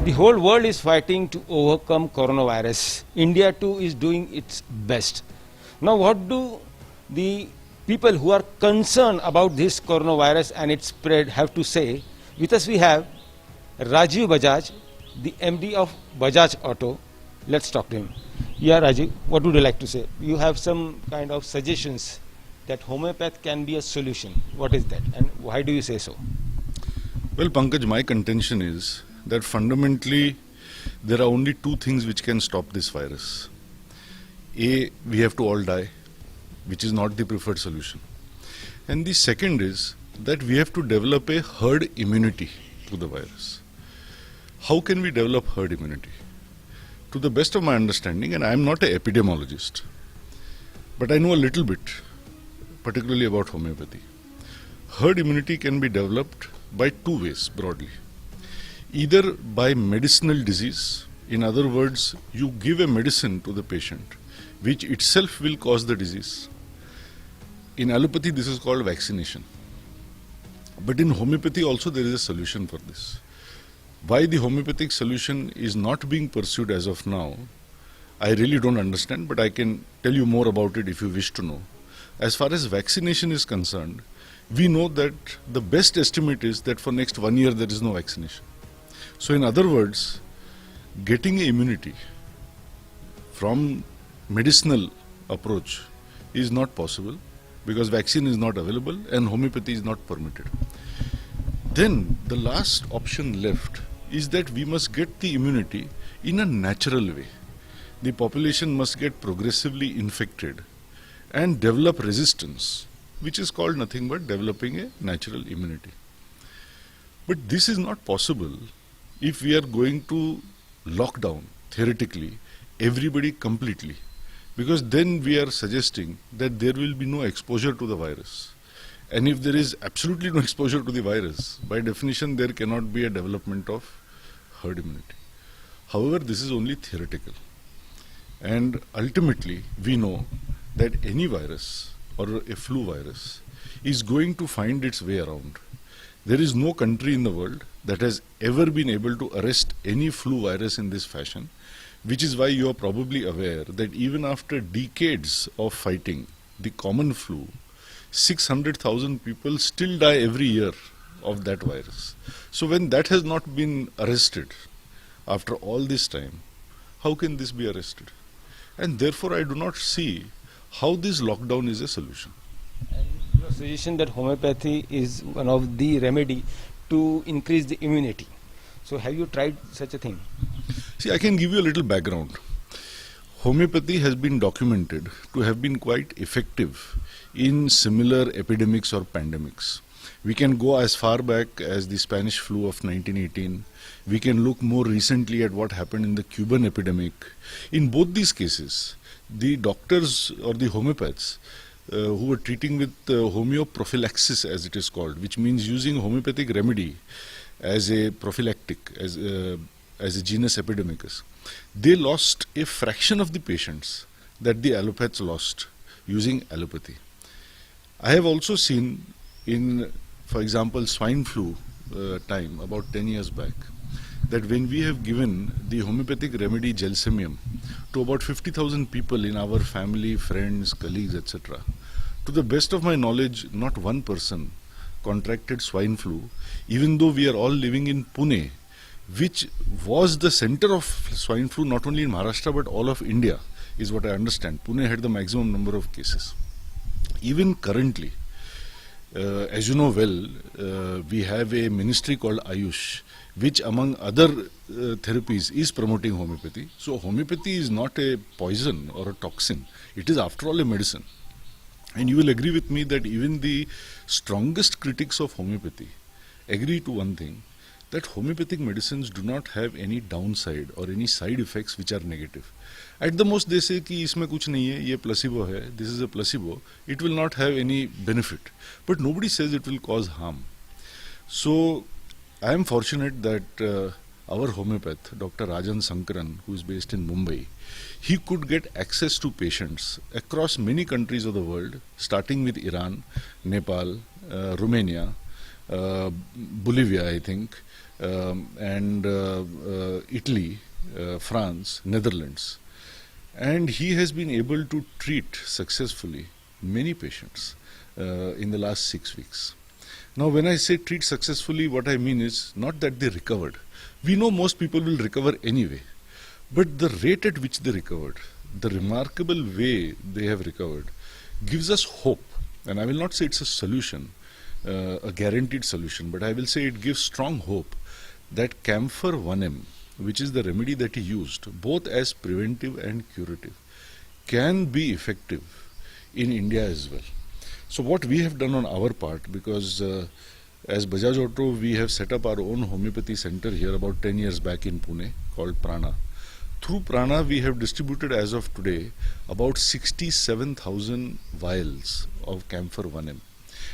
The whole world is fighting to overcome coronavirus. India too is doing its best. Now what do the people who are concerned about this coronavirus and its spread have to say? With us we have Rajiv Bajaj, the MD of Bajaj Auto. Let's talk to him. Yeah, Rajiv, what would you like to say? You have some kind of suggestions that homeopath can be a solution. What is that and why do you say so? Well, Pankaj, my contention is that fundamentally there are only two things which can stop this virus. A, we have to all die, which is not the preferred solution. And the second is that we have to develop a herd immunity to the virus. How can we develop herd immunity? To the best of my understanding, and I am not an epidemiologist, but I know a little bit, particularly about homeopathy. Herd immunity can be developed by two ways broadly. Either by medicinal disease, in other words, you give a medicine to the patient which itself will cause the disease. In allopathy, this is called vaccination. But in homeopathy also there is a solution for this. Why the homeopathic solution is not being pursued as of now, I really don't understand, but I can tell you more about it if you wish to know. As far as vaccination is concerned, we know that the best estimate is that for next 1 year there is no vaccination. So in other words, getting immunity from medicinal approach is not possible because vaccine is not available and homeopathy is not permitted. Then the last option left is that we must get the immunity in a natural way. The population must get progressively infected and develop resistance, which is called nothing but developing a natural immunity. But this is not possible if we are going to lock down, theoretically, everybody completely, because then we are suggesting that there will be no exposure to the virus. And if there is absolutely no exposure to the virus, by definition there cannot be a development of herd immunity. However, this is only theoretical. And ultimately, we know that any virus or a flu virus is going to find its way around. There is no country in the world that has ever been able to arrest any flu virus in this fashion, which is why you are probably aware that even after decades of fighting the common flu, 600,000 people still die every year of that virus. So when that has not been arrested after all this time, how can this be arrested? And therefore I do not see how this lockdown is a solution. And your suggestion that homeopathy is one of the remedy to increase the immunity. So have you tried such a thing? See, I can give you a little background. Homeopathy has been documented to have been quite effective in similar epidemics or pandemics. We can go as far back as the Spanish flu of 1918. We can look more recently at what happened in the Cuban epidemic. In both these cases, the doctors or the homeopaths who were treating with homeoprophylaxis, as it is called, which means using homeopathic remedy as a prophylactic, as a genus epidemicus, they lost a fraction of the patients that the allopaths lost using allopathy. I have also seen in, for example, swine flu time about 10 years back, that when we have given the homeopathic remedy gelsemium to about 50,000 people in our family, friends, colleagues, etc., to the best of my knowledge, not one person contracted swine flu, even though we are all living in Pune, which was the center of swine flu not only in Maharashtra but all of India, is what I understand. Pune had the maximum number of cases. Even currently, as you know well, we have a ministry called Ayush, which among other therapies is promoting homeopathy. So homeopathy is not a poison or a toxin. It is after all a medicine. And you will agree with me that even the strongest critics of homeopathy agree to one thing, that homeopathic medicines do not have any downside or any side effects which are negative. At the most they say कि इसमें कुछ नहीं है, ये placebo है, this is a placebo, it will not have any benefit. But nobody says it will cause harm. So I am fortunate that our homeopath, Dr. Rajan Sankaran, who is based in Mumbai, he could get access to patients across many countries of the world, starting with Iran, Nepal, Romania, Bolivia, I think, and Italy, France, Netherlands. And he has been able to treat successfully many patients in the last 6 weeks. Now, when I say treat successfully, what I mean is not that they recovered. We know most people will recover anyway. But the rate at which they recovered, the remarkable way they have recovered, gives us hope. And I will not say it's a solution, a guaranteed solution, but I will say it gives strong hope that Camphor 1M, which is the remedy that he used, both as preventive and curative, can be effective in India as well. So what we have done on our part, because as Bajaj Auto, we have set up our own homeopathy center here about 10 years back in Pune called Prana. Through Prana, we have distributed as of today about 67,000 vials of Camphor 1M.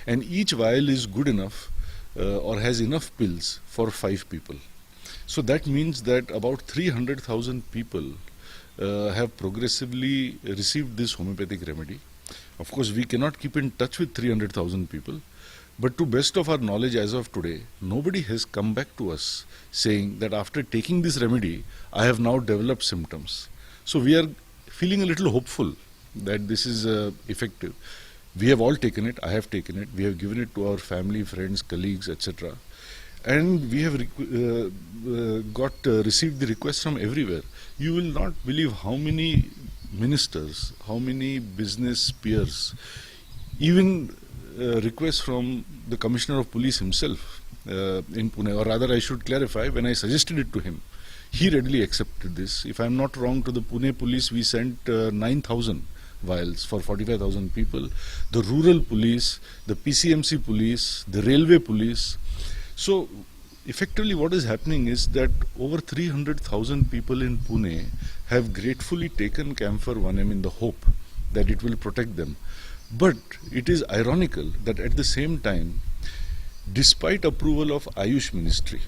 And each vial is good enough or has enough pills for 5 people. So that means that about 300,000 people have progressively received this homeopathic remedy. Of course, we cannot keep in touch with 300,000 people. But to best of our knowledge as of today, nobody has come back to us saying that after taking this remedy, I have now developed symptoms. So we are feeling a little hopeful that this is effective. We have all taken it. I have taken it. We have given it to our family, friends, colleagues, etc. And we have received the requests from everywhere. You will not believe how many ministers, how many business peers, even requests from the Commissioner of Police himself in Pune, or rather I should clarify, when I suggested it to him, he readily accepted this. If I am not wrong, to the Pune police we sent 9,000 vials for 45,000 people, the rural police, the PCMC police, the railway police. So effectively what is happening is that over 300,000 people in Pune have gratefully taken Camphor 1M in the hope that it will protect them. But it is ironical that at the same time, despite approval of Ayush Ministry,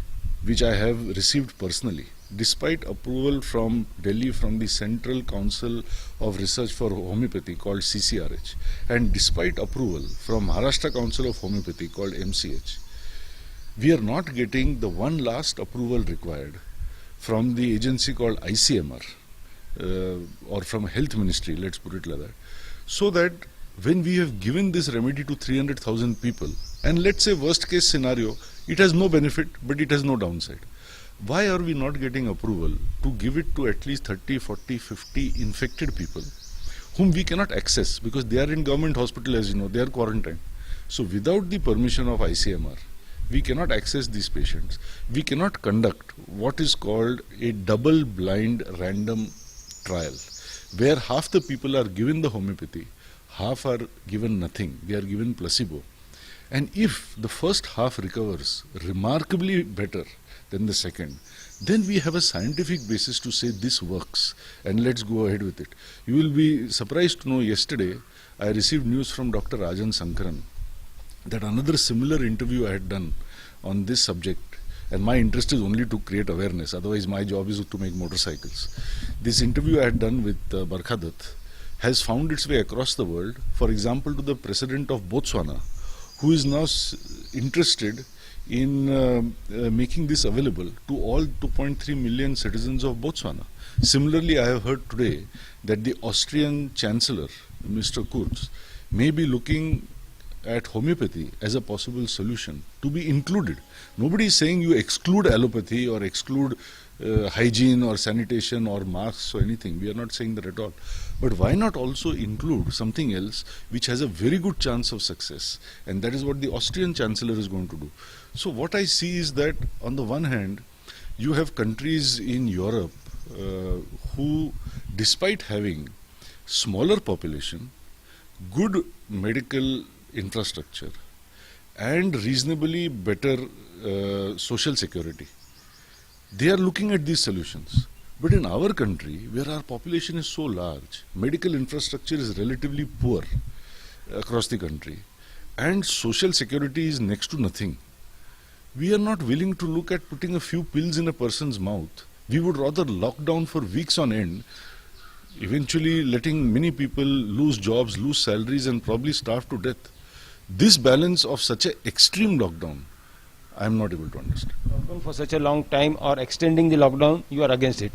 which I have received personally, despite approval from Delhi from the Central Council of Research for Homeopathy called CCRH, and despite approval from Maharashtra Council of Homeopathy called MCH, we are not getting the one last approval required from the agency called ICMR or from Health Ministry, let's put it like that, so that when we have given this remedy to 300,000 people, and let's say worst case scenario, it has no benefit but it has no downside. Why are we not getting approval to give it to at least 30, 40, 50 infected people whom we cannot access because they are in government hospital, as you know, they are quarantined. So without the permission of ICMR, we cannot access these patients. We cannot conduct what is called a double-blind random trial, where half the people are given the homeopathy, half are given nothing, they are given placebo. And if the first half recovers remarkably better than the second, then we have a scientific basis to say this works and let's go ahead with it. You will be surprised to know yesterday I received news from Dr. Rajan Sankaran that another similar interview I had done on this subject, and my interest is only to create awareness, otherwise my job is to make motorcycles. This interview I had done with Barkha Dutt has found its way across the world, for example to the president of Botswana, who is now interested in making this available to all 2.3 million citizens of Botswana. Similarly, I have heard today that the Austrian Chancellor, Mr. Kurz, may be looking at homeopathy as a possible solution to be included. Nobody is saying you exclude allopathy or exclude hygiene or sanitation or masks or anything. We are not saying that at all. But why not also include something else which has a very good chance of success? And that is what the Austrian Chancellor is going to do. So what I see is that on the one hand, you have countries in Europe who, despite having smaller population, good medical infrastructure and reasonably better social security, they are looking at these solutions. But in our country, where our population is so large, medical infrastructure is relatively poor across the country, and social security is next to nothing, we are not willing to look at putting a few pills in a person's mouth. We would rather lock down for weeks on end, eventually letting many people lose jobs, lose salaries, and probably starve to death. This balance of such an extreme lockdown I am not able to understand. Lockdown for such a long time or extending the lockdown, you are against it.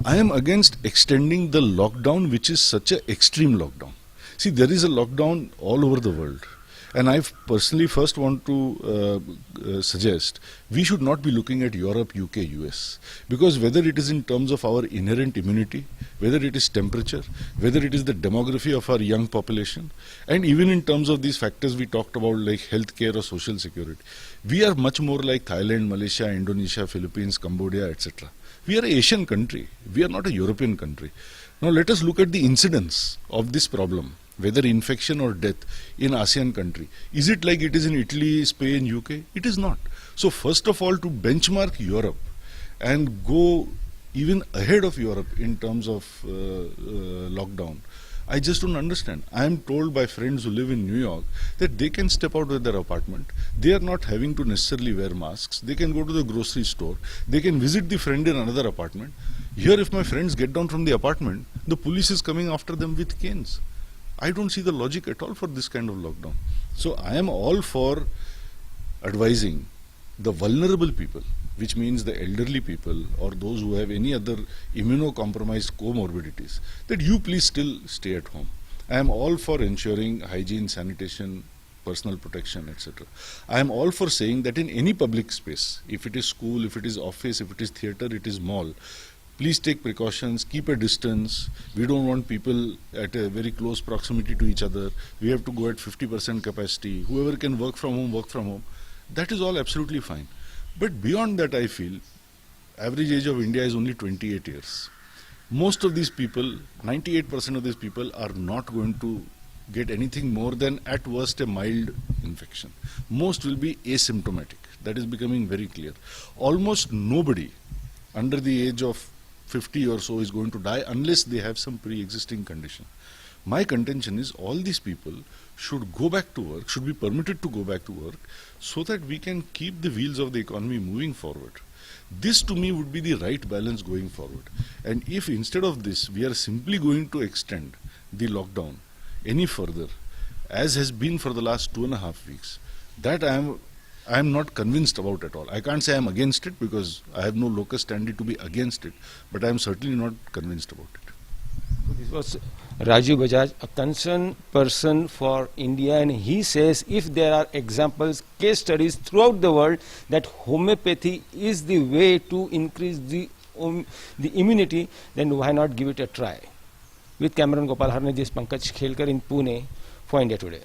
I am against extending the lockdown, which is such an extreme lockdown. See, there is a lockdown all over the world. And I personally first want to suggest we should not be looking at Europe, UK, US. Because whether it is in terms of our inherent immunity, whether it is temperature, whether it is the demography of our young population, and even in terms of these factors we talked about like healthcare or social security, we are much more like Thailand, Malaysia, Indonesia, Philippines, Cambodia, etc. We are an Asian country. We are not a European country. Now let us look at the incidence of this problem, whether infection or death in ASEAN country. Is it like it is in Italy, Spain, UK? It is not. So first of all, to benchmark Europe and go even ahead of Europe in terms of lockdown, I just don't understand. I am told by friends who live in New York that they can step out of their apartment. They are not having to necessarily wear masks. They can go to the grocery store. They can visit the friend in another apartment. Here, if my friends get down from the apartment, the police is coming after them with canes. I don't see the logic at all for this kind of lockdown. So I am all for advising the vulnerable people, which means the elderly people or those who have any other immunocompromised comorbidities, that you please still stay at home. I am all for ensuring hygiene, sanitation, personal protection, etc. I am all for saying that in any public space, if it is school, if it is office, if it is theatre, it is mall, please take precautions, keep a distance. We don't want people at a very close proximity to each other. We have to go at 50% capacity. Whoever can work from home, work from home. That is all absolutely fine. But beyond that, I feel, average age of India is only 28 years. Most of these people, 98% of these people are not going to get anything more than at worst a mild infection. Most will be asymptomatic. That is becoming very clear. Almost nobody under the age of 50 or so is going to die unless they have some pre-existing condition. My contention is all these people should go back to work, should be permitted to go back to work so that we can keep the wheels of the economy moving forward. This to me would be the right balance going forward. And if instead of this we are simply going to extend the lockdown any further, as has been for the last 2.5 weeks, that I am not convinced about at all. I can't say I am against it because I have no locus standi to be against it, but I am certainly not convinced about it. This was Rajiv Bajaj, a concerned person for India, and he says if there are examples, case studies throughout the world that homeopathy is the way to increase the immunity, then why not give it a try? With Cameron Gopal Harne, this is Pankaj Khelkar in Pune for India Today.